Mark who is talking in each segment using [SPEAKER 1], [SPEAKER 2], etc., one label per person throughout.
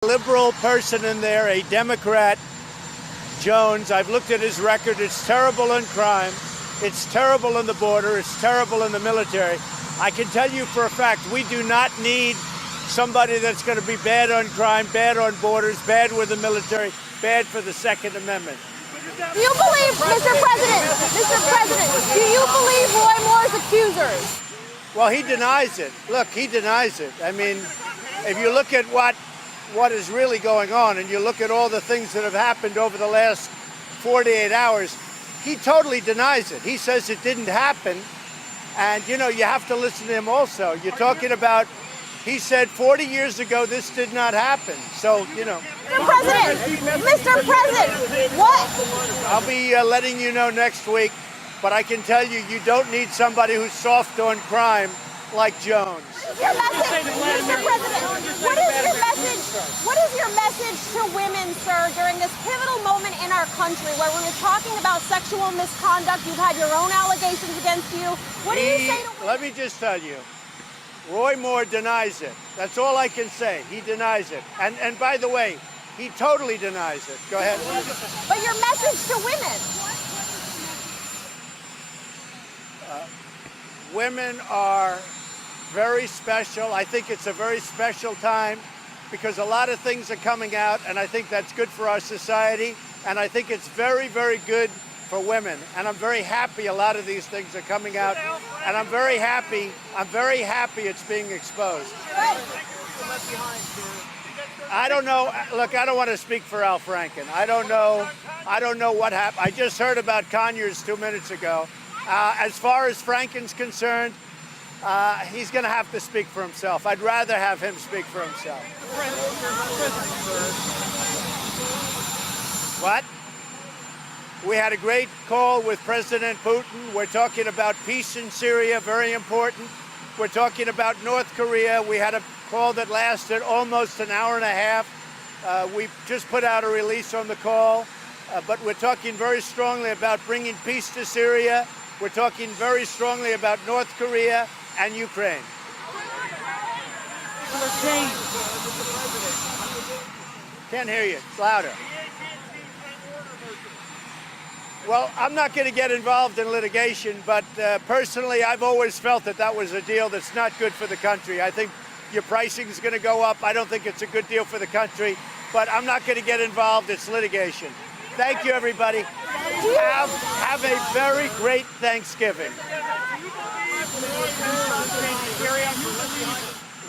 [SPEAKER 1] Liberal person in there, a Democrat, Jones. I've looked at his record. It's terrible in crime. It's terrible in the border. It's terrible in the military. I can tell you for a fact, we do not need somebody that's going to be bad on crime, bad on borders, bad with the military, bad for the Second Amendment.
[SPEAKER 2] Do you believe, Mr. President, do you believe Roy Moore's accusers?
[SPEAKER 1] Well, he denies it. Look, he denies it. I mean, if you look at what is really going on and you look at all the things that have happened over the last 48 hours, he totally denies it. He says it didn't happen. And, you know, you have to listen to him also. You're talking about, he said 40 years ago this did not happen. So, you know.
[SPEAKER 2] Mr. President, what?
[SPEAKER 1] I'll be letting you know next week. But I can tell you, you don't need somebody who's soft on crime like Jones.
[SPEAKER 2] Your message, Mr. President, what is your message to women, sir, during this pivotal moment in our country where we were talking about sexual misconduct? You've had your own allegations against you. What do you say to women?
[SPEAKER 1] Let me just tell you, Roy Moore denies it. That's all I can say. He denies it. And by the way, he totally denies it. Go ahead.
[SPEAKER 2] But your message to women.
[SPEAKER 1] Women are very special. I think it's a very special time because a lot of things are coming out, and I think that's good for our society, and I think it's very, very good for women. And I'm very happy a lot of these things are coming out, and I'm very happy it's being exposed. I don't know. Look, I don't want to speak for Al Franken. I don't know what happened. I just heard about Conyers 2 minutes ago. As far as Franken's concerned, he's going to have to speak for himself. I'd rather have him speak for himself. What? We had a great call with President Putin. We're talking about peace in Syria, very important. We're talking about North Korea. We had a call that lasted almost an hour and a half. We just put out a release on the call, but we're talking very strongly about bringing peace to Syria. We're talking very strongly about North Korea and Ukraine. Can't hear you. It's louder. Well, I'm not going to get involved in litigation, but personally, I've always felt that that was a deal that's not good for the country. I think your pricing is going to go up. I don't think it's a good deal for the country, but I'm not going to get involved. It's litigation. Thank you, everybody. Have a very great Thanksgiving.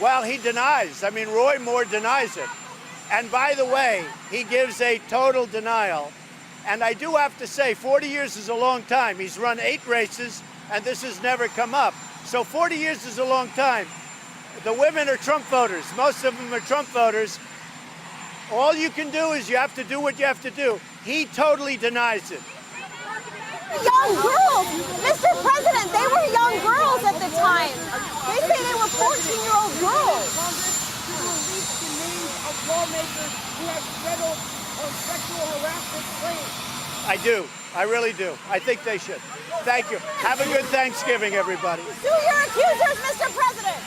[SPEAKER 1] Well, he denies. I mean, Roy Moore denies it. And by the way, he gives a total denial. And I do have to say, 40 years is a long time. He's run 8 races, and this has never come up. So 40 years is a long time. The women are Trump voters. Most of them are Trump voters. All you can do is you have to do what you have to do. He totally denies it.
[SPEAKER 2] Young girls, Mr. President, they were young girls at the time. They say they were 14-year-old girls.
[SPEAKER 3] Release the names of lawmakers who have settled on sexual harassment claims.
[SPEAKER 1] I do. I really do. I think they should. Thank you. Have a good Thanksgiving, everybody.
[SPEAKER 2] Sue your accusers, Mr. President.